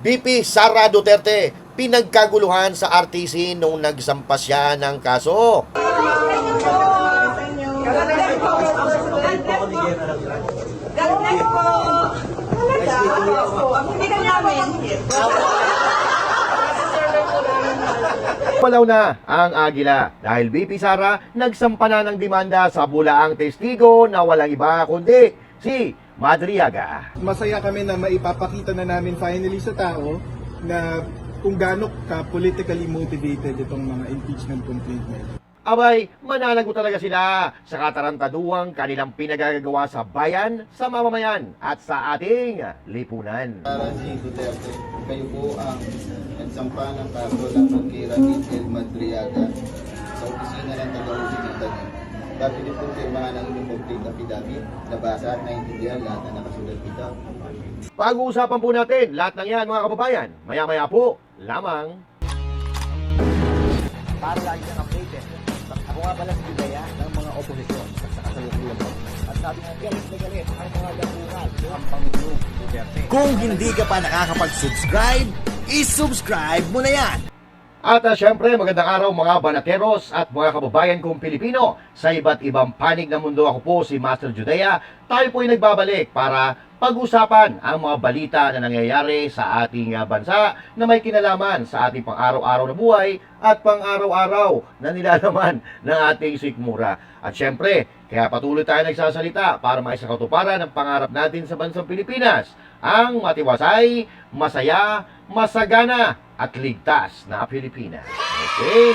VP Sara Duterte, pinagkaguluhan sa RTC nung nagsampa siya ng kaso. Palaw na ang Agila dahil VP Sara nagsampa na ng demanda sa bulaang testigo na walang iba kundi si Madriaga. Masaya kami na maipapakita na namin finally sa tao na kung gaano ka politically motivated itong mga impeachment complaint na ito. Abay, mananagot talaga sila sa katarantaduang kanilang pinagagawa sa bayan, sa mamamayan at sa ating lipunan. Para si Duterte, kayo po ang nagsampa ng kaso laban kay Ramil Madriaga sa opisina ng Tagapagsalita niya. Bago niyo po pirmahan ang inyong complete affidavit, nabasa at naintindihan lahat na nakasulat dito. Pag-uusapan po natin lahat ng yan mga kababayan. Maya-maya po lamang. Para lagi kang updated. Ako nga pala si Bidaya ng mga oposisyon sa kasalukuyan mo. At sabi nga, galit na galit ang mga dakungan ng Pangulong Duterte. Kung hindi ka pa nakakapag-subscribe, i-subscribe mo na yan! At syempre, magandang araw mga banateros at mga kababayan kong Pilipino. Sa iba't ibang panig ng mundo, ako po si Master Judea. Tayo po ay nagbabalik para pag-usapan ang mga balita na nangyayari sa ating bansa na may kinalaman sa ating pang-araw-araw na buhay at pang-araw-araw na nilalaman ng ating sikmura. At syempre, kaya patuloy tayo nagsasalita para maisakatuparan ang pangarap natin sa bansang Pilipinas, ang matiwasay, masaya, masagana at ligtas na Pilipinas. Okay?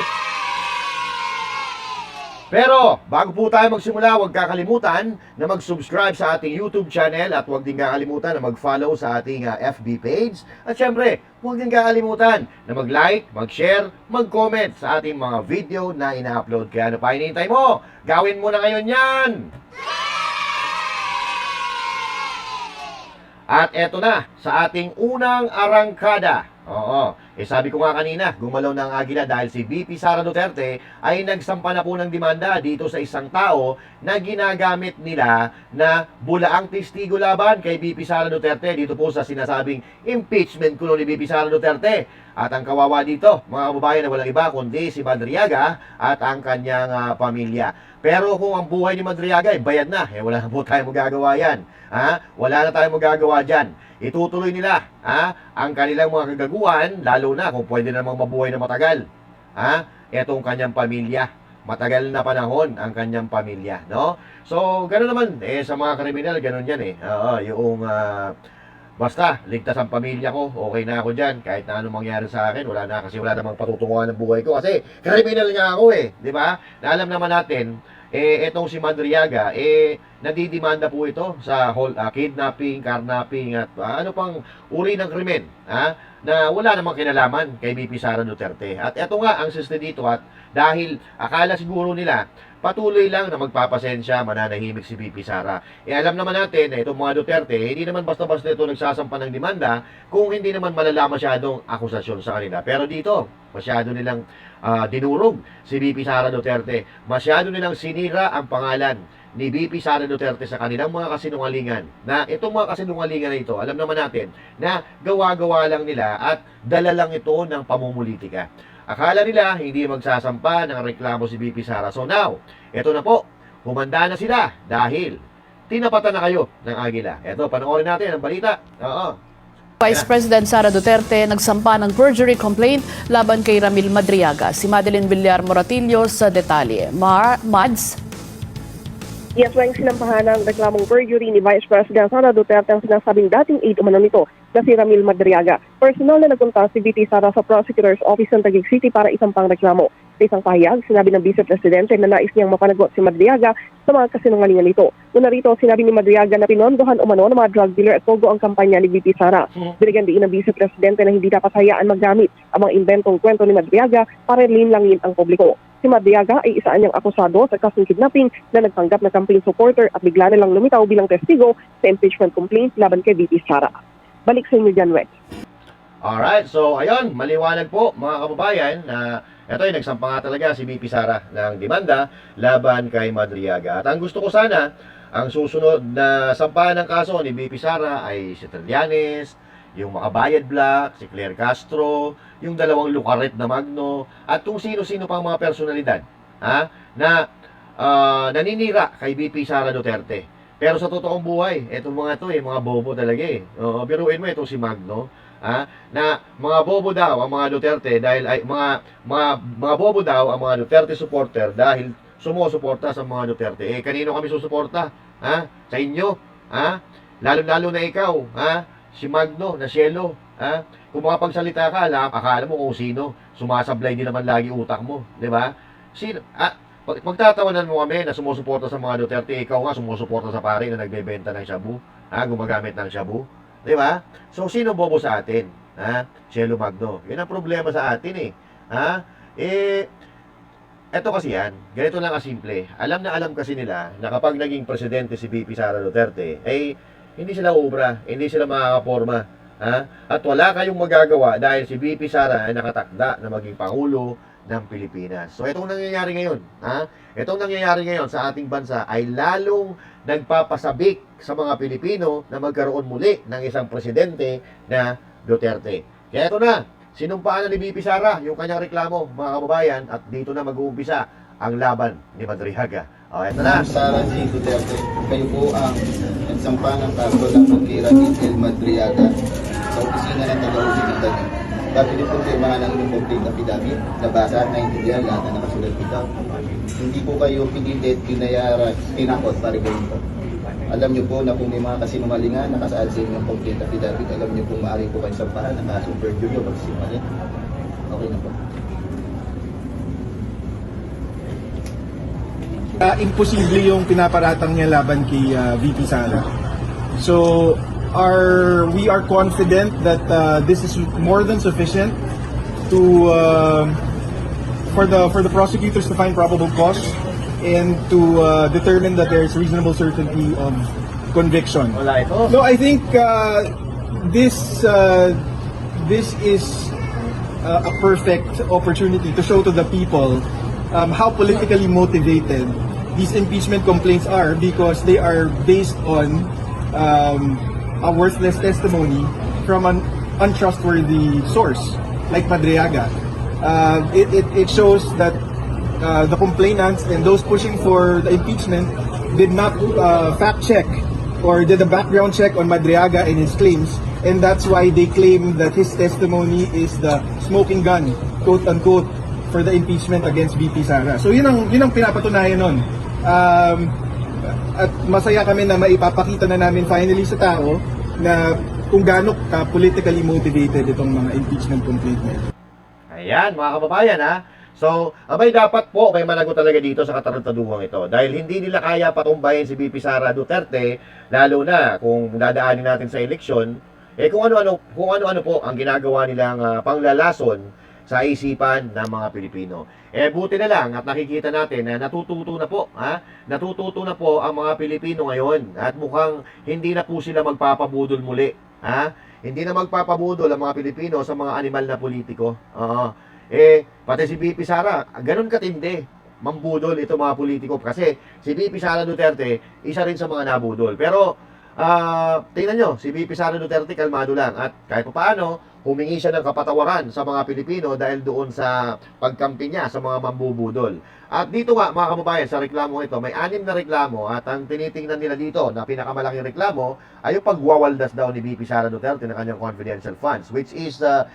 Pero, bago po tayo magsimula, huwag kakalimutan na mag-subscribe sa ating YouTube channel at huwag din kakalimutan na mag-follow sa ating FB page. At syempre, huwag din kakalimutan na mag-like, mag-share, mag-comment sa ating mga video na ina-upload. Kaya ano pa hinihintay mo? Gawin mo na ngayon yan! At eto na, sa ating unang arangkada. Oo, sabi ko nga kanina, gumalaw na ang Agila dahil si VP Sara Duterte ay nagsampa na po ng demanda dito sa isang tao na ginagamit nila na bulaang testigo laban kay VP Sara Duterte dito po sa sinasabing impeachment kuno ni VP Sara Duterte. At ang kawawa dito, mga kababayan na walang iba kundi si Madriaga at ang kanyang pamilya. Pero kung ang buhay ni Madriaga ay bayad na, wala na po tayong magagawa yan. Wala na tayong magagawa dyan. Itutuloy nila ang kanilang mga kagaguhan, lalo na kung pwede namang mabuhay na matagal. Etong kanyang pamilya. Matagal na panahon ang kanyang pamilya, no? So, gano'n naman, sa mga kriminal, gano'n yan yung basta, ligtas ang pamilya ko, okay na ako dyan, kahit na anong mangyari sa akin, wala na, kasi wala namang patutunguhan ng buhay ko, kasi kriminal nga ako di ba? Na alam naman natin, etong si Madriaga, nadidimanda po ito sa kidnapping, carnapping, at ano pang uri ng krimen, na wala namang kinalaman kay VP Sara Duterte. At eto nga ang siste dito, at dahil akala siguro nila, patuloy lang na magpapasensya, mananahimik si VP Sara. Alam naman natin na itong mga Duterte, hindi naman basta-basta ito nagsasampa ng demanda kung hindi naman malala masyadong akusasyon sa kanila. Pero dito, masyado nilang dinurog si VP Sara Duterte. Masyado nilang sinira ang pangalan ni VP Sara Duterte sa kanilang mga kasinungalingan. Na itong mga kasinungalingan na ito, alam naman natin na gawa-gawa lang nila at dala lang ito ng pamumulitika. Akala nila hindi magsasampa ng reklamo si VP Sara. So now, eto na po, humanda na sila dahil tinapatan na kayo ng Agila. Eto, panoorin natin ang balita. Vice President Sara Duterte nagsampa ng perjury complaint laban kay Ramil Madriaga. Si Madeline Villar Moratillo sa detalye. Mads? Yes, wang sinampahan ng reklamong perjury ni Vice President Sara Duterte ang sinasabing dating aide umano nito na si Ramil Madriaga. Personal na nagpunta si VP Sara sa Prosecutor's Office ng Taguig City para isampang reklamo. Sa isang pahayag, sinabi ng Vice Presidente na nais niyang mapanagot si Madriaga sa mga kasinungalingan nito. Una rito, sinabi ni Madriaga na pinondohan umano ng mga drug dealer at pogo ang kampanya ni VP Sara. Binigyan din ng Vice Presidente na hindi dapat hayaan maggamit ang mga inventong kwento ni Madriaga para linlangin ang publiko. Si Madriaga ay isa niyang akusado sa kasong kidnapping na nagpanggap na campaign supporter at bigla nilang lumitaw bilang testigo sa impeachment complaint laban kay VP Sara. Balik sa inyo dyan, Rex. Alright, so ayun, maliwanag po mga kababayan na ito ay nagsampa nga talaga si VP Sara ng demanda laban kay Madriaga. At ang gusto ko sana, ang susunod na sampahan ng kaso ni VP Sara ay si Trillanes, yung Makabayad Black, si Claire Castro, yung dalawang Lucaret na Magno, at kung sino-sino pang mga personalidad na naninira kay BP Sara Duterte. Pero sa totoong buhay, etong mga to mga bobo talaga Oo, biruin mo itong si Magno, na mga bobo daw ang mga Duterte dahil ay mga bobo daw ang mga Duterte supporter dahil sumusuporta sa mga Duterte. Kanino kami susuporta? Sa inyo? Lalo-lalo na ikaw, si Magno, na Cielo, kung makapagsalita ka, akala mo kung sino, sumasablay din naman lagi utak mo, di ba? Sino, magtatawanan mo kami na sumusuporta sa mga Duterte, ikaw nga sumusuporta sa pare na nagbebenta ng shabu, gumagamit ng shabu, di ba? So, sino bobo sa atin? Cielo Magno. Yun ang problema sa atin eto kasi yan, ganito lang kasimple. Alam na alam kasi nila na kapag naging presidente si BP Sara Duterte, hindi sila ubra, hindi sila makakaporma. At wala kayong magagawa dahil si BP Sara ay nakatakda na maging Pangulo ng Pilipinas. So itong nangyayari ngayon, itong nangyayari ngayon sa ating bansa ay lalong nagpapasabik sa mga Pilipino na magkaroon muli ng isang presidente na Duterte. Kaya ito na, sinumpaan na ni BP Sara yung kanyang reklamo, mga kababayan, at dito na mag-uumpisa ang laban ni Madriaga. Ito na. Ma'am Sara G. Duterte, kayo po ang nagsampa ng kaso laban kay Ramil Madriaga sa opisina ng Tagausigitan niyo. Bago din po pirmahan ang inyong complaint affidavit, nabasa, naintindihan lahat na nakasulat dito. Hindi po kayo pinilit, pinayara, pinakot, pare po ito. Alam niyo po na kung may mga kasinungalingan nakasaad sa inyong complaint affidavit, alam niyo po maaari po kayo sampahan ng kaso perjury o pagsisinungaling. Okay na po. Imposible yung pinaparatang niya laban kay VP Sara. So, we are confident that this is more than sufficient to for the prosecutors to find probable cause and to determine that there is reasonable certainty of conviction. Wala ito. No, I think this is a perfect opportunity to show to the people how politically motivated these impeachment complaints are, because they are based on a worthless testimony from an untrustworthy source like Madriaga. It shows that the complainants and those pushing for the impeachment did not fact check or did a background check on Madriaga and his claims, and that's why they claim that his testimony is the smoking gun, quote unquote, for the impeachment against VP Sara. So yun ang pinapatunayan nun. At masaya kami na maipapakita na namin finally sa tao na kung gaano ka politically motivated itong mga impeachment complaint na ito. Ayan, mga kababayan So, abay dapat po may managot talaga dito sa katarantaduhang ito. Dahil hindi nila kaya patumbayin si BP Sara Duterte, lalo na kung dadaanin natin sa eleksyon, kung ano-ano po ang ginagawa nilang panglalason sa isipan ng mga Pilipino. Buti na lang at nakikita natin na natututo na po ang mga Pilipino ngayon at mukhang hindi na po sila magpapabudol muli. Hindi na magpapabudol ang mga Pilipino sa mga animal na politiko. Pati si BP Sara, ganun katindi, mambudol ito mga politiko. Kasi si BP Sara Duterte, isa rin sa mga nabudol. Pero, tingnan nyo, si BP Sara Duterte, kalmado lang. At kahit pa paano, humingi siya ng kapatawaran sa mga Pilipino dahil doon sa pagkampi niya sa mga mambubudol. At dito nga, mga kababayan, sa reklamo ito, may 6 na reklamo at ang tinitingnan nila dito na pinakamalaking reklamo ay yung pagwawaldas daw ni BP Sara Duterte ng kanyang confidential funds, which is sa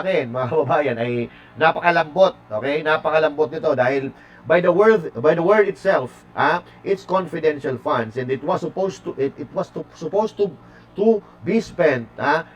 akin, mga kababayan, ay napakalambot, okay? Napakalambot nito dahil by the word itself, it's confidential funds and it was supposed to be spent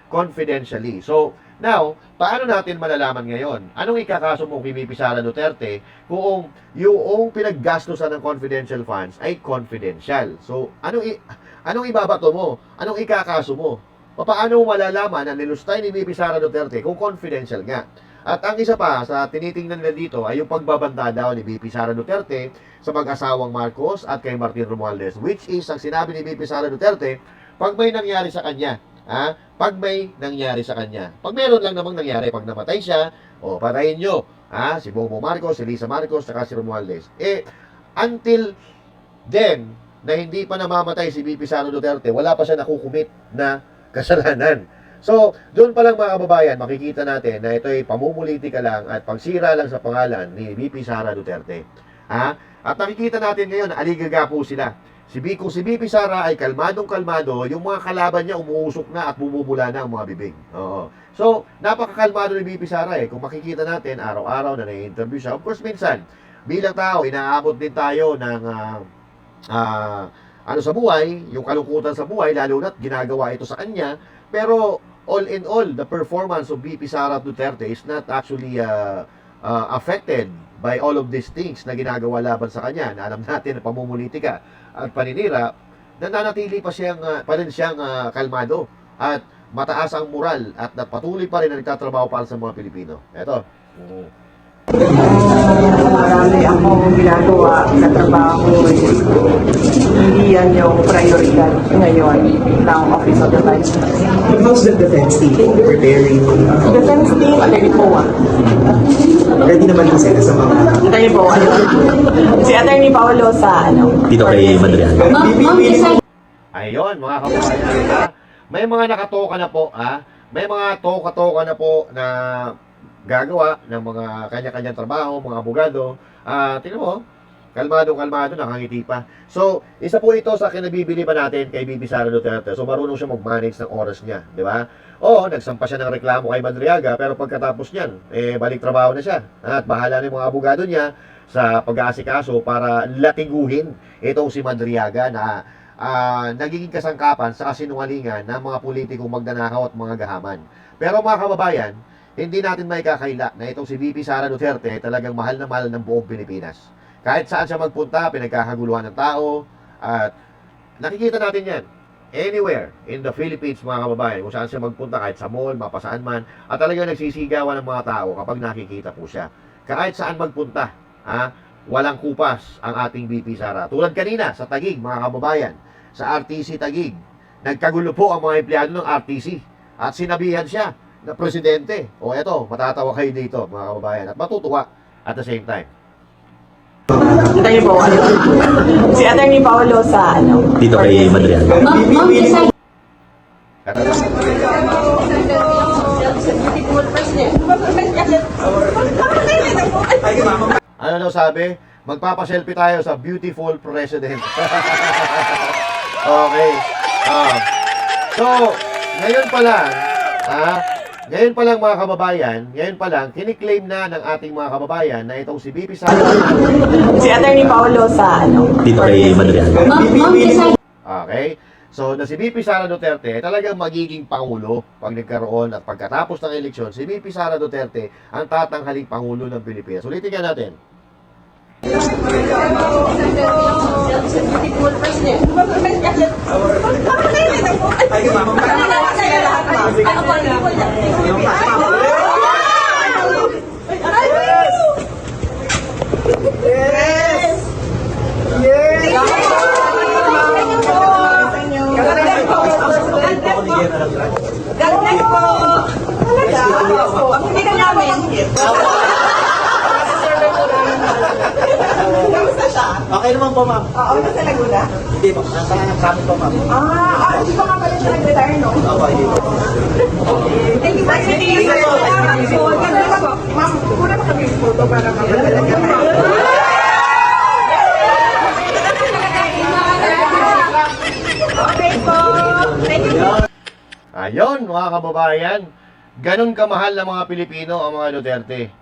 confidentially. So, now, paano natin malalaman ngayon? Anong ikakaso mo kay BP Sara Duterte kung yung pinaggastusan ng confidential funds ay confidential? So, anong ibabato mo? Anong ikakaso mo? Paano mo malalaman na nilustay ni BP Sara Duterte kung confidential nga? At ang isa pa sa tinitingnan nila dito ay yung pagbabanta daw ni BP Sara Duterte sa mag-asawang Marcos at kay Martin Romualdez, which is ang sinabi ni BP Sara Duterte, pag may nangyari sa kanya, pag may nangyari sa kanya. Pag meron lang namang nangyari, pag namatay siya, patayin nyo, si Bongbong Marcos, si Lisa Marcos, saka si Romualdez. Until then, na hindi pa namamatay si BP Sara Duterte, wala pa siya nakukumit na kasalanan. So, doon pa lang mga kababayan, makikita natin na ito ay pamumulitika lang at pagsira lang sa pangalan ni VP Sara Duterte. Ha? At nakikita natin ngayon, aligaga po sila. Kung si VP Sara ay kalmadong-kalmado, yung mga kalaban niya umuusok na at bumubula na ang mga bibig. Oo. So, napakakalmado ni VP Sara eh. Kung makikita natin, araw-araw na nai-interview siya. Of course, minsan, bilang tao, inaabot din tayo ng ano sa buhay, yung kalungkutan sa buhay, lalo na't ginagawa ito sa kanya. Pero, all in all, the performance of VP Sara Duterte is not actually affected by all of these things na ginagawa laban sa kanya, na alam natin na pamumulitika at paninira, nananatili pa rin siyang kalmado at mataas ang moral at patuloy pa rin na nagtatrabaho para sa mga Pilipino. Eto. Marami akong ginagawa na trabaho. Hindi yan yung prioridad ngayon ng Office of the Vice President. How's the defense team preparing? Defense team, Atty. Poa. Ready naman kasi sa mga... Atty. Poa. Si Atty. Paolo sa Dito kay Madriaga. Ayun, mga kababayan. Ha? May mga nakatoka na po, ha? May mga toka-toka na po na gagawa ng mga kanya-kanyang trabaho, mga abogado. Tingnan mo, kalmado, nakangiti pa. So, isa po ito sa kinabibili pa natin kay VP Sara Duterte. So, marunong siya mag-manage ng oras niya, di ba? Oo, nagsampa siya ng reklamo kay Madriaga, pero pagkatapos niyan, balik trabaho na siya. At bahala na yung mga abogado niya sa pag-aasikaso para latiguhin itong si Madriaga na nagiging kasangkapan sa kasinungalingan ng mga politikong magnanakaw at mga gahaman. Pero mga kababayan, hindi natin may kakaila na itong si VP Sara Duterte ay talagang mahal na mahal ng buong Pilipinas. Kahit saan siya magpunta, pinagkakaguluhan ng tao, at nakikita natin yan. Anywhere in the Philippines, mga kababayan, kung saan siya magpunta, kahit sa mall, mapasaan man, at talagang nagsisigawan ng mga tao kapag nakikita po siya. Kahit saan magpunta, walang kupas ang ating VP Sara. Tulad kanina, sa Taguig, mga kababayan, sa RTC Taguig, nagkagulo po ang mga empleyado ng RTC, at sinabihan siya na presidente. O eto, matatawa kayo dito, mga kababayan, at matutuwa at the same time. Atty. Poa. Si Atty. Paolo sa Dito kay Madriaga. Ano daw sabi? Magpapaselfie tayo sa beautiful president. Okay. So, ngayon pa lang mga kababayan, kiniklaim na ng ating mga kababayan na itong si VP Sara. Si Atty. Paolo sa Dito kay Madriaga. Okay? So, na si VP Sara Duterte talagang magiging pangulo pag nagkaroon at pagkatapos ng eleksyon, si VP Sara Duterte ang tatanghaling pangulo ng Pilipinas. Ulitin nga natin. Galing po! Talaga? Hindi ka namin. Kamusta siya? Okay naman po, ma'am. Oo, sa Laguna? Hindi po. Nasa kami po, ma'am. Hindi pa nga pala siya nag-retire, no? Okay. Thank you, Ma'am. Salamat po. Ganda ka po. Ma'am, kuna pa kami yung photo para mapadala ka. Okay po. Thank you. Ayun, mga kababayan, ganun kamahal ng mga Pilipino ang mga Duterte.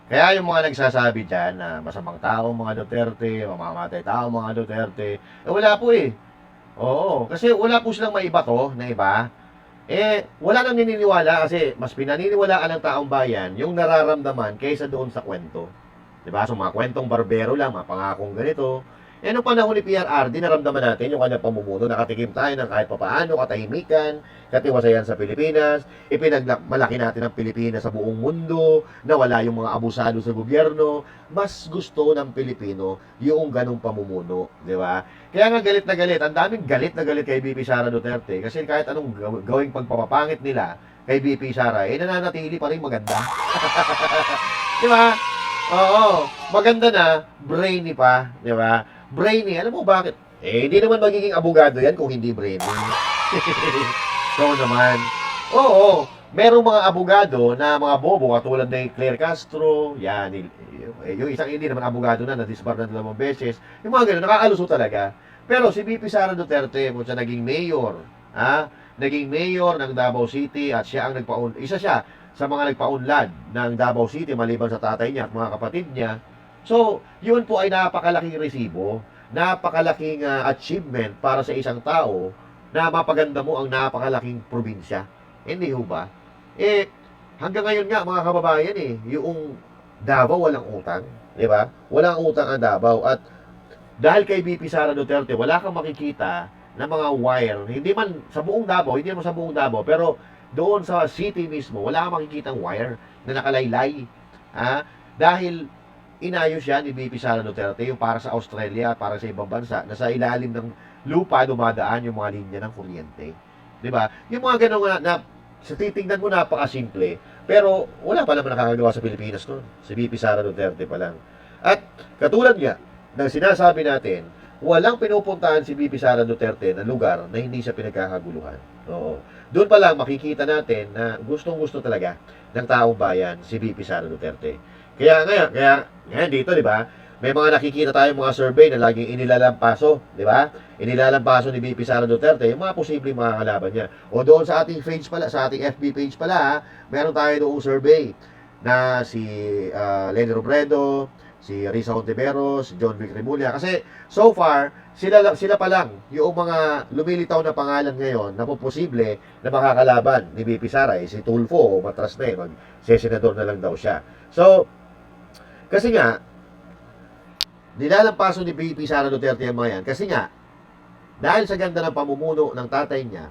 Kaya yung mga nagsasabi dyan na masamang tao mga Duterte, mamamatay tao mga Duterte, wala po eh. Oo, kasi wala po silang maibato na iba. Wala nang nininiwala kasi mas pinaniniwalaan ng taong bayan yung nararamdaman kaysa doon sa kwento. Diba? So mga kwentong barbero lang, mga pangakong ganito. Nung panahon ni PRRD, naramdaman natin yung kanyang pamumuno, nakatikim tayo ng kahit papaano, katahimikan, katiwasayan sa Pilipinas, ipinagmalaki natin ang Pilipinas sa buong mundo, nawala yung mga abusado sa gobyerno. Mas gusto ng Pilipino yung ganong pamumuno, di ba? Kaya nga galit na galit, ang daming galit na galit kay VP Sara Duterte, kasi kahit anong gawing pagpapapangit nila kay VP Sara, nananatili pa rin maganda. Di ba? Oo, maganda na, brainy pa, di ba? Brainy, alam mo bakit? Hindi naman magiging abogado yan kung hindi brainy. So naman. Oo, merong mga abogado na mga bobo katulad ni Claire Castro, yan, yung isang hindi naman abogado na disbar na 2 beses. Yung mga ganun, nakakaluso talaga. Pero si VP Sara Duterte, kung siya naging mayor, naging mayor ng Davao City at siya ang isa siya sa mga nagpaunlad ng Davao City maliban sa tatay niya at mga kapatid niya. So, yun po ay napakalaking resibo, napakalaking achievement para sa isang tao na mapaganda mo ang napakalaking probinsya. Hindi ho ba? Hanggang ngayon nga mga kababayan yung Davao walang utang, di ba? Walang utang ang Davao at dahil kay VP Sara Duterte, wala kang makikita na mga wire, hindi man sa buong Davao, hindi naman sa buong Davao, pero doon sa city mismo, wala kang makikitang wire na nakalaylay. Dahil inayos yan ni VP Sara Duterte, yung para sa Australia, para sa ibang bansa, na sa ilalim ng lupa dumadaan yung mga linya ng kuryente. Di ba? Yung mga ganun na sa titignan mo napakasimple, pero wala pa naman nakakagawa sa Pilipinas noon. Si VP Sara Duterte pa lang. At katulad nga ng sinasabi natin, walang pinupuntahan si VP Sara Duterte na lugar na hindi siya pinagkakaguluhan. Oo. Doon pa lang makikita natin na gustong-gusto talaga ng taong bayan si VP Sara Duterte. Kaya ngayon dito, di ba? May mga nakikita tayong mga survey na laging inilalampaso, di ba? Inilalampaso ni VP Sara Duterte yung mga posibleng mga kalaban niya. O doon sa ating page pala, sa ating FB page pala, meron tayo doong survey na si Lenny Robredo, si Risa Ontiveros, si John Vic Remulla. Kasi so far, sila pa lang yung mga lumilitaw na pangalan ngayon na po posible na makakalaban ni VP Sara. Si Tulfo, matras na mag-sesenador na lang daw siya. So, kasi nga, nilalampaso ni VP Sara Duterte ang mga yan. Kasi nga, dahil sa ganda ng pamumuno ng tatay niya,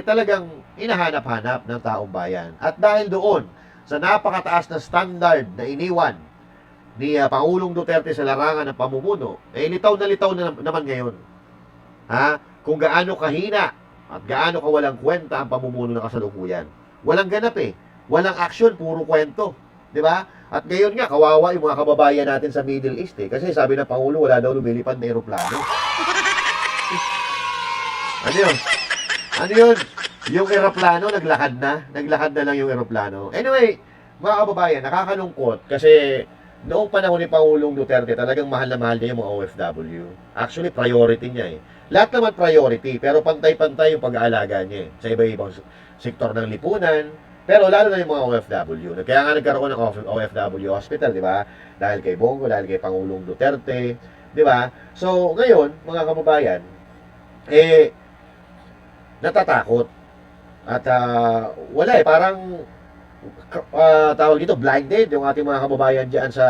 talagang hinahanap-hanap ng taong bayan. At dahil doon, sa napakataas na standard na iniwan ni Pangulong Duterte sa larangan ng pamumuno, litaw na naman ngayon. Kung gaano kahina at gaano kawalang kwenta ang pamumuno ng kasalukuyan. Walang ganap Walang action, puro kwento. Di ba? At ngayon nga, kawawa yung mga kababayan natin sa Middle East Kasi sabi ng Pangulo, wala daw lumilipad na aeroplano. Ano yun? Ano yun? Yung eroplano, naglakad na lang yung eroplano. Anyway, mga kababayan, nakakalungkot kasi noong panahon ni Pangulong Duterte, talagang mahal na mahal niya yung mga OFW. Actually, priority niya Lahat naman priority, pero pantay-pantay yung pag-aalaga niya sa iba-ibang sektor ng lipunan. Pero lalo na yung mga OFW. Kaya nga nagkaroon ng OFW hospital, di ba? Dahil kay Bongo, dahil kay Pangulong Duterte, di ba? So, ngayon, mga kababayan, natatakot. At wala parang tawag dito, blinded yung ating mga kababayan dyan sa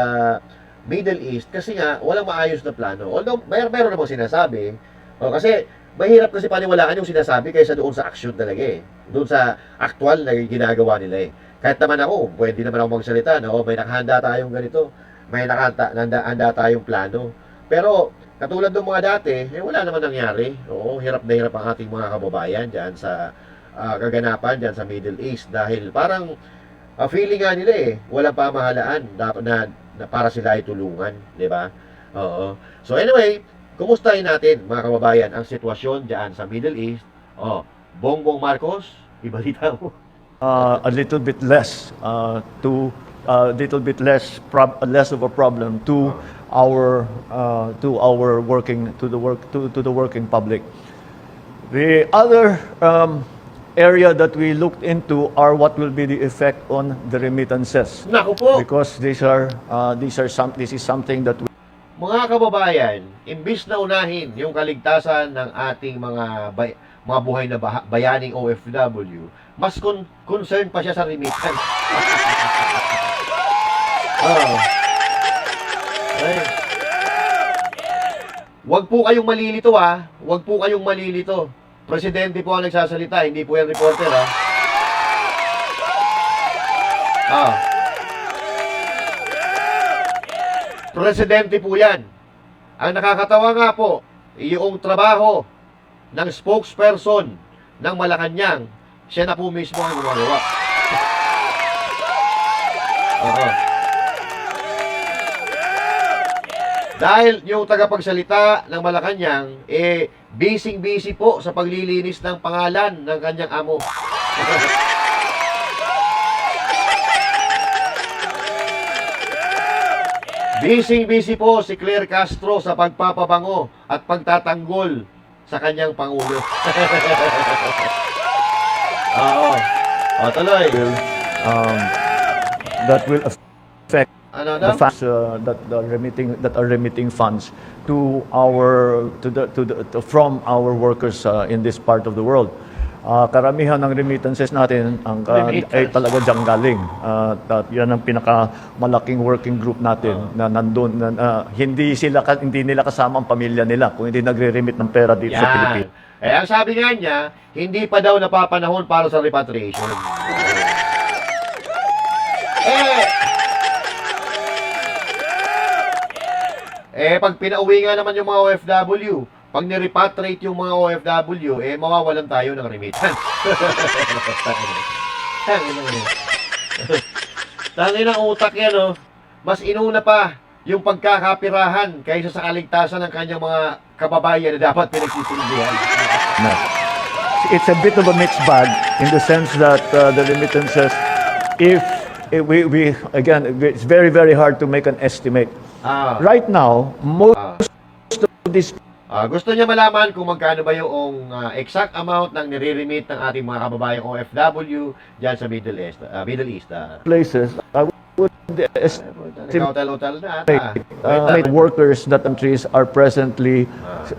Middle East kasi nga walang maayos na plano. Although mayroon namang sinasabi, kasi mahirap kasi paniwalaan yung sinasabi kaysa doon sa action talaga doon sa actual na ginagawa nila Kahit naman ako, pwede naman ako magsalita na may nakahanda tayong ganito, may nakahanda tayong plano. Pero katulad ng mga dati, wala naman nangyari. Hirap na hirap ang ating mga kababayan dyan sa kaganapan dyan sa Middle East dahil parang feeling nga nila walang pamahalaan na para sila ay tulungan, di ba? Oo. So anyway, kumustahin natin mga kababayan ang sitwasyon dyan sa Middle East. Bongbong Marcos, ibalita mo. A little bit less less of a problem to our working public. The other area that we looked into are what will be the effect on the remittances. Naku po! Because this is something that we Mga kababayan, imbis na unahin yung kaligtasan ng ating mga buhay na bayaning OFW, mas concerned pa siya sa remittance. Wag po kayong malilito Wag po kayong malilito. Presidente po ang nagsasalita, hindi po yan reporter Presidente po yan. Ang nakakatawa nga po, yung trabaho ng spokesperson ng Malacanang, siya na po mismo ang gumagawa. Dahil yung tagapagsalita ng Malacanang, busy-busy po sa paglilinis ng pangalan ng kanyang amo. Busy-busy po si Claire Castro sa pagpapabango at pagtatanggol sa kanyang pangulo. Oo. O, tuloy. That will affect Ano the na? funds that are remitting funds to from our workers in this part of the world. Karamihan ng remittances natin ay talaga diyan galing. At yan ang pinakamalaking working group natin na nandun hindi nila kasama ang pamilya nila kung hindi nagre-remit ng pera dito sa Pilipinas. Ang sabi nga niya, hindi pa daw napapanahon para sa repatriation. Pag pinauwi nga naman yung mga OFW, pag nirepatriate yung mga OFW, mawawalan tayo ng remittance. Tangin ang utak yan, oh. Mas inuna pa yung pagkakapirahan kaysa sa kaligtasan ng kanyang mga kababayan na dapat pinagsisilbihan. No. It's a bit of a mixed bag in the sense that the remittances, it's very, very hard to make an estimate. Right now, most of these gusto niya malaman kung magkano ba yung exact amount ng nire-remit ng ating mga kababayang OFW dyan sa Middle East. places, I would estimate Hotel na. workers that countries are presently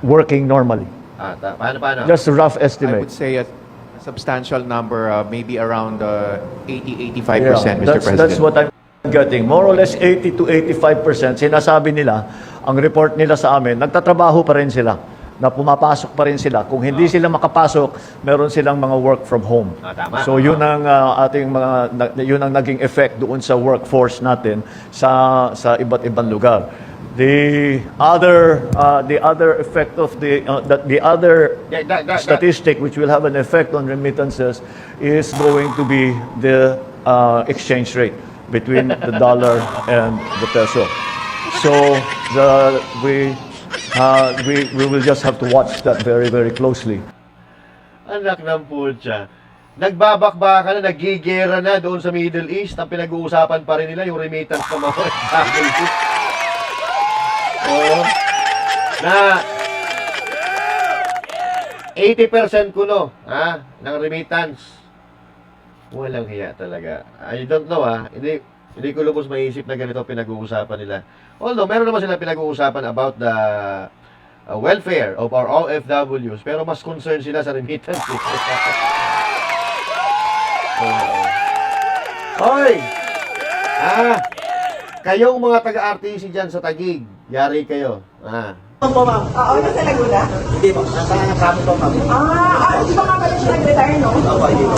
working normally. Paano? Just a rough I would estimate. say a substantial number, maybe around 80-85%, Yeah, Mr. President. that's what I'm getting. More or less 80 to 85%. Sinasabi nila, ang report nila sa amin, nagtatrabaho pa rin sila, na pumapasok pa rin sila. Kung hindi sila makapasok, meron silang mga work from home. Tama. So yun ang yun ang naging effect doon sa workforce natin sa iba't ibang lugar. The other effect of the other statistic which will have an effect on remittances is going to be the exchange rate between the dollar and the peso. So we will just have to watch that very, very closely. Anak ng putya. Nagbabakbaka na, nagigera na doon sa Middle East. Ang pinag-uusapan pa rin nila yung remittance ng mga OFW. Na 80% kuno ng remittance. Walang hiya talaga. I don't know hindi ko lubos maisip na ganito pinag-uusapan nila. Although meron naman sila pinag-uusapan about the welfare of our OFWs, pero mas concerned sila sa remittance. Hoy! Kayong mga taga-RTC dyan sa Taguig, yari kayo. Ano po, ma'am? Oo, nasa Laguna? Hindi, ma'am. Nasa kami po, ma'am. Di ba nga pala siya nag-retire, no? Opo, hindi po.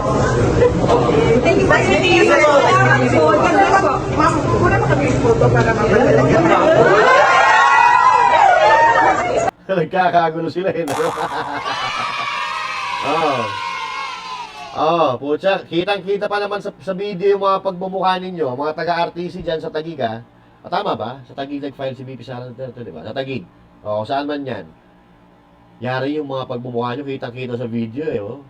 Thank you, sir. Thank you, sir. Ma'am, kuna pa kami yung photo para mapalalagan. Nagkakagulo sila putya, kitang-kita pa naman sa video yung mga pagmumukha ninyo, mga taga-RTC dyan sa Taguig, tama ba? Sa Taguig nag-file si BP Sara Duterte, di ba? Sa Taguig. Saan man yan. Yari yung mga pagmumukha nyo, kitang-kita sa video,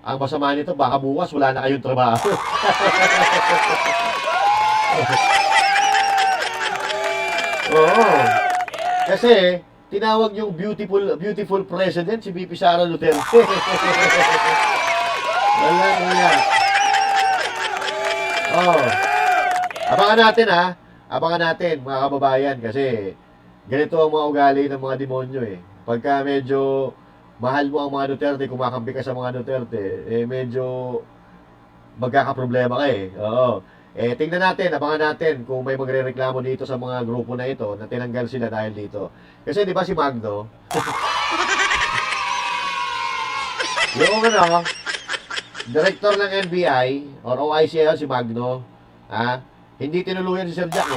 Ang masama nito, baka bukas wala na kayong trabaho. Kasi, tinawag yung beautiful president si BP Sara Duterte. Wala nga. Abangan natin Abangan natin mga kababayan kasi ganito ang mga ugali ng mga demonyo Pagka medyo mahal mo ang mga Duterte, kumakampi ka sa mga Duterte, medyo magkakaproblema ka tingnan natin, abangan natin kung may magrereklamo dito sa mga grupo na ito na tinanggal sila dahil dito. Kasi di ba si Magno? Yung director ng NBI or OIC si Magno, hindi tinuluyan si Sir Jack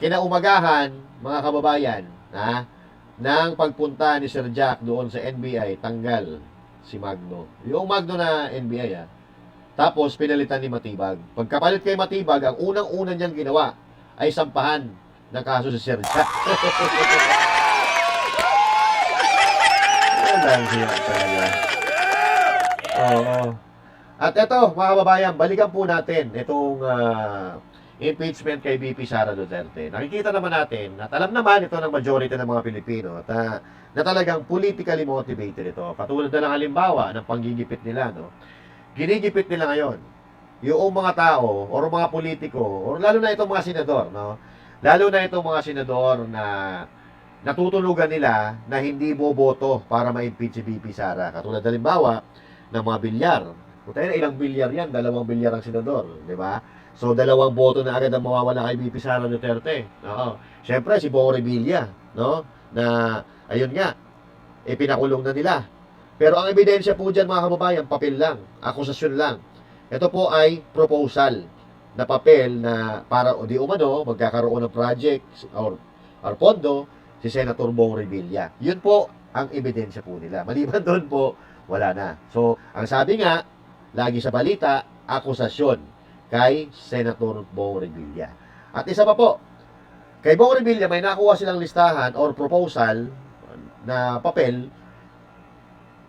Kinaumagahan, mga kababayan, ng pagpunta ni Sir Jack doon sa NBI, tanggal si Magno. Yung Magno na NBI, Tapos, pinalitan ni Matibag. Pagkapalit kay Matibag, ang unang-unang niyang ginawa ay sampahan ng kaso sa Serja. Ang siya talaga. Oo. At ito, mga kababayan, balikan po natin itong impeachment kay VP Sara Duterte. Nakikita naman natin at alam naman ito ng majority ng mga Pilipino na talagang politically motivated ito. Katulad na lang halimbawa ng panggigipit nila, no? Ginigipit nila ngayon yung mga tao or mga politiko or lalo na itong mga senador, no? Lalo na itong mga senador na natutulugan nila na hindi boboto para ma-impeach si VP Sara. Katulad halimbawa ng mga bilyar. Kung tayo na ilang bilyar yan, 2 bilyar ang senador, di ba? So, 2 boto na agad ang mawawala kay VP Sara Duterte. Oo. Siyempre, si Bong Revilla, no? Na, ayun nga, pinakulong na nila. Pero ang ebidensya po dyan, mga kababayan, papel lang, akusasyon lang. Ito po ay proposal na papel na para o di umano, magkakaroon ng project or pondo si Senator Bong Revilla. Yun po ang ebidensya po nila. Maliban doon po, wala na. So, ang sabi nga, lagi sa balita, akusasyon kay Senator Bong Revilla. At isa pa po, kay Bong Revilla may nakuha silang listahan or proposal na papel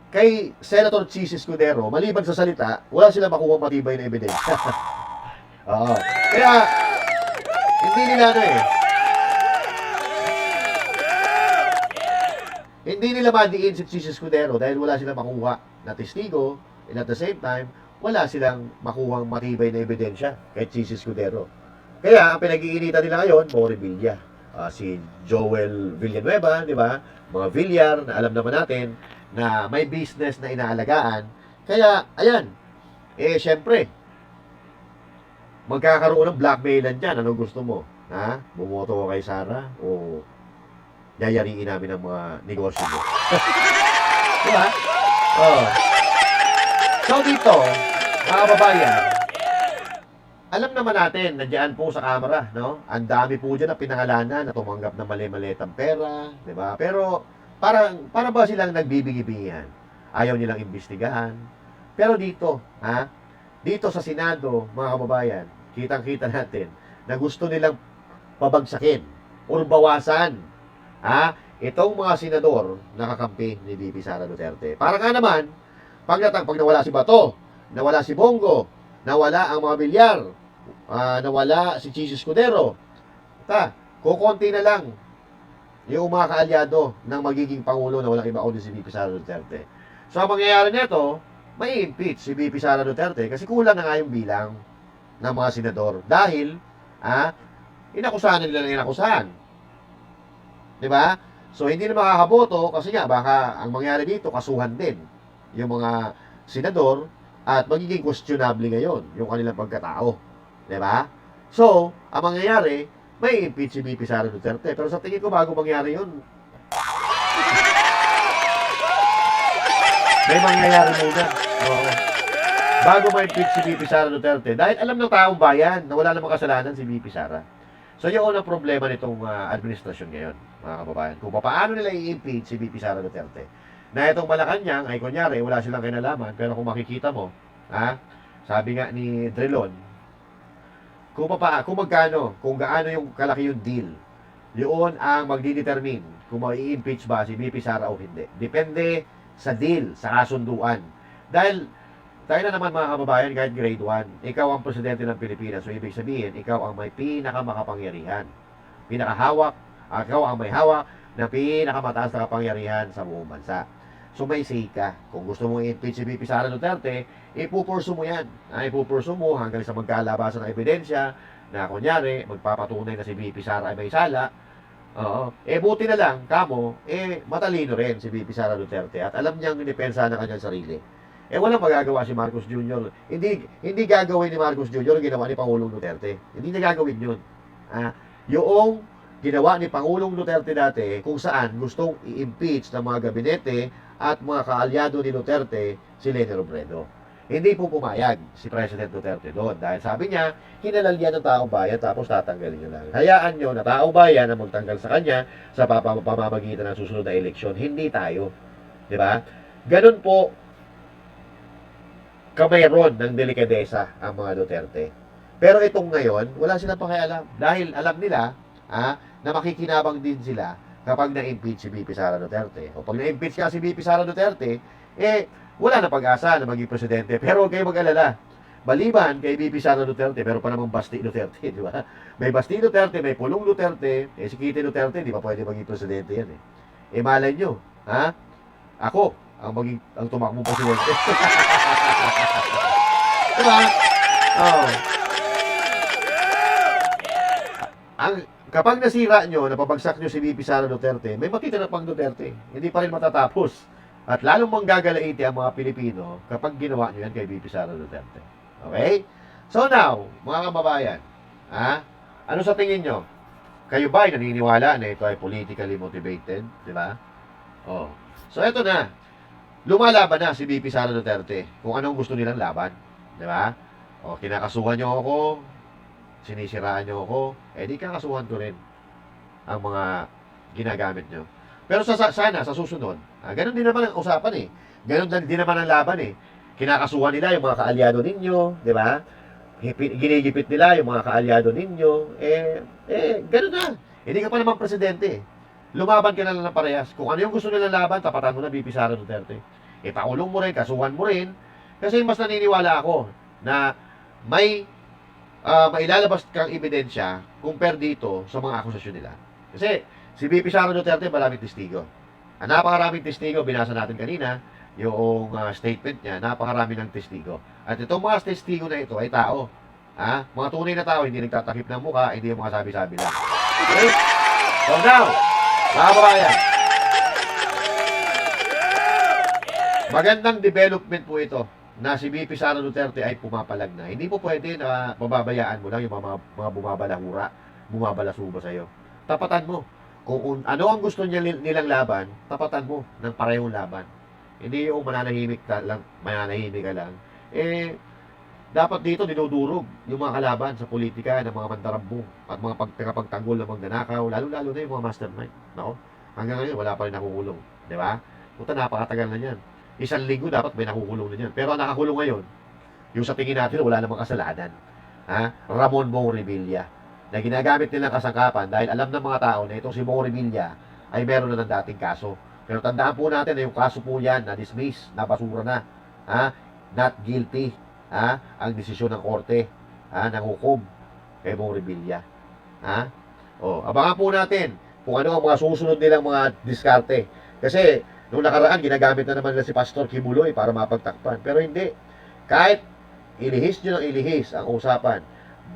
kay Senator Chis Escudero. Maliban sa salita, wala silang makuha matibay na ebidensya. Oo. Kaya, hindi nila hindi nila madiin si Chis Escudero dahil wala silang makuha na testigo, and at the same time, wala silang makuhang matibay na ebidensya kay Chis Escudero. Kaya, ang pinag-iinitan nila ngayon, Bong Revilla. Si Joel Villanueva, di ba? Mga Villar, na alam naman natin na may business na inaalagaan. Kaya, ayan, syempre, magkakaroon ng blackmailan dyan. Ano gusto mo? Ha? Bumoto ko kay Sara? O yayariin namin ang mga negosyo mo? Diba? Oh. So, dito, mga kababayan, alam naman natin, nandiyan po sa camera, no? Ang dami po dyan na pinangalanan na tumanggap ng mali-malitang pera, di ba? Pero, para ba silang nagbibigay-bigihan? Ayaw nilang imbestigahan. Pero dito, dito sa Senado, mga kababayan, kitang-kita natin na gusto nilang pabagsakin o bawasan, itong mga senador na kakampi ni VP Sara Duterte. Para nga naman, pag nawala si Bato, nawala si Bongo, nawala ang mga Villar, nawala si Chis Escudero, kukonti na lang yung mga kaalyado ng magiging Pangulo na walang iba kundi si VP Sara Duterte. So, ang mangyayari nito, may impeach si VP Sara Duterte kasi kulang na nga yung bilang ng mga senador. Dahil, inakusahan nila ng inakusahan. Diba? So, hindi na makakaboto kasi nga, baka ang mangyayari dito, kasuhan din yung mga senador at magiging questionable ngayon yung kanilang pagkatao. Diba? So, ang mangyayari, may impeach si VP Sara Duterte. Pero sa tingin ko, bago mangyari yun, may mangyayari muna. Oo. Bago ma-impeach si VP Sara Duterte. Dahil alam ng taong bayan na wala namang kasalanan si VP Sara. So, yun ang problema nitong administrasyon ngayon, mga kababayan. Kung paano nila i-impeach si VP Sara Duterte. Na itong Malacanang, ay kunyari, wala silang kinalaman. Pero kung makikita mo, sabi nga ni Drilon, kung magkano, kung gaano yung kalaki yung deal, yun ang magdidetermine kung mai-impeach ba si VP Sara o hindi. Depende sa deal, sa kasunduan. Dahil, tayo na naman mga kababayan, kahit grade 1, ikaw ang presidente ng Pilipinas. So, ibig sabihin, ikaw ang may pinakamakapangyarihan. Ikaw ang may hawak na pinakamataas na kapangyarihan sa buong bansa. So, may say ka. Kung gusto mong i-impeach si VP Sara Duterte, ipupurso mo yan. Ipupurso mo hanggang sa magkalabasan ng ebidensya na kunyari, magpapatunay na si VP Sara ay may sala. Buti na lang, matalino rin si VP Sara Duterte at alam niyang depensa ng kanyang sarili. Walang magagawa si Marcos Jr. Hindi gagawin ni Marcos Jr. ginawa ni Pangulong Duterte. Hindi niya gagawin yun. Yung ginawa ni Pangulong Duterte dati, kung saan gustong i-impeach ng mga gabinete at mga kaalyado ni Duterte, si Leni Robredo. Hindi po pumayag si President Duterte doon dahil sabi niya, hinalal yan ng taong bayan tapos tatanggalin niyo lang. Hayaan niyo na taong bayan na magtanggal sa kanya sa pamamagitan ng susunod na eleksyon. Hindi tayo. Di ba? Ganun po kamayron ng delikadesa ang mga Duterte. Pero itong ngayon, wala silang pakialam. Dahil alam nila na makikinabang din sila kapag na-impeach si VP Sara Duterte. O pag na-impeach ka si VP Sara Duterte, wala na pag-asa na maging presidente. Pero huwag kayo mag-alala. Maliban kay VP Sara Duterte, pero pa namang Basti Duterte, di ba? May Basti Duterte, may Pulong Duterte, si Kitty Duterte, di ba pwede maging presidente yan malay nyo, ako, ang tumakbong presidente. Diba? Oh. Kapag nasira nyo, napabagsak nyo si VP Sara Duterte, may matitira pang Duterte. Hindi pa rin matatapos. At lalong manggagalaiti ang mga Pilipino kapag ginawa nyo yan kay VP Sara Duterte. Okay? So now, mga kababayan, ano sa tingin nyo? Kayo ba ay naniniwala na ito ay politically motivated? Di ba? Oh. So ito na. Lumalaban na si VP Sara Duterte kung anong gusto nilang laban. Di ba? O, kinakasuhan nyo ako, sinisiraan nyo ako, di kakasuhan ko rin ang mga ginagamit nyo. Pero sana, sa susunod, ganun din naman ang usapan Ganun din naman ang laban Kinakasuhan nila yung mga kaalyado ninyo, di ba? Ginigipit nila yung mga kaalyado ninyo, ganun na. Hindi ka pa naman presidente. Lumaban ka na lang ng parehas. Kung ano yung gusto nilang laban, tapatan mo na VP Sara Duterte. Pakulong mo rin, kasuhan mo rin. Kasi mas naniniwala ako na may mailalabas kang ebidensya compare dito sa mga akusasyon nila. Kasi si VP Sara Duterte maraming testigo. Napakaraming testigo, binasa natin kanina, yung statement niya, napakarami ng testigo. At itong mga testigo na ito ay tao. Mga tunay na tao, hindi nagtatakip ng mukha, hindi yung mga sabi-sabi lang. Okay? So now, mga kababayan, magandang development po ito na si VP Sara Duterte ay pumapalag na. Hindi po pwede na pababayaan mo lang yung mga bumabalasuba sa'yo. Tapatan mo. Kung ano ang gusto nilang laban, tapatan mo ng parehong laban. Hindi yung mananahimik ka lang. Dapat dito dinudurog yung mga kalaban sa politika ng mga mandarambong at mga pagtanggol ng magnanakaw, lalo-lalo na yung mga mastermind. Nako, hanggang ngayon wala pa rin nakukulong. Di ba? Puta, napakatagal na yan. 1 linggo dapat may nakukulong na yan. Pero ang nakakulong ngayon, yung sa tingin natin wala namang kasalanan. Ramon Bong Revilla. Na ginagamit nilang kasangkapan dahil alam ng mga tao na itong si Bong Revilla ay meron na ng dating kaso. Pero tandaan po natin na yung kaso po yan na dismiss, na basura na. Not guilty. Ang desisyon ng korte, ng hukom kay Bong Revilla. Abangan po natin kung ano ang mga susunod nilang mga diskarte. Kasi nung nakaraan, ginagamit na naman nila si Pastor Kibuloy para mapagtakpan. Pero hindi. Kahit ilihis nyo ng ilihis ang usapan,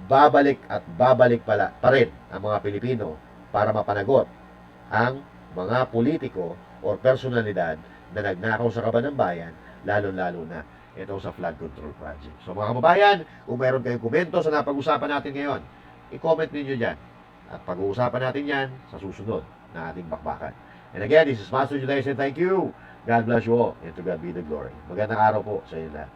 babalik at babalik pa rin ang mga Pilipino para mapanagot ang mga politiko o personalidad na nagnakaw sa kaban ng bayan, lalo-lalo na ito sa flood control project. So mga kababayan, kung mayroon kayong komento sa napag-usapan natin ngayon, i-comment ninyo dyan. At pag-uusapan natin yan sa susunod na ating bakbakan. And again, this is Master Juday saying thank you. God bless you all, and to God be the glory. Magandang araw po sa inyo lahat.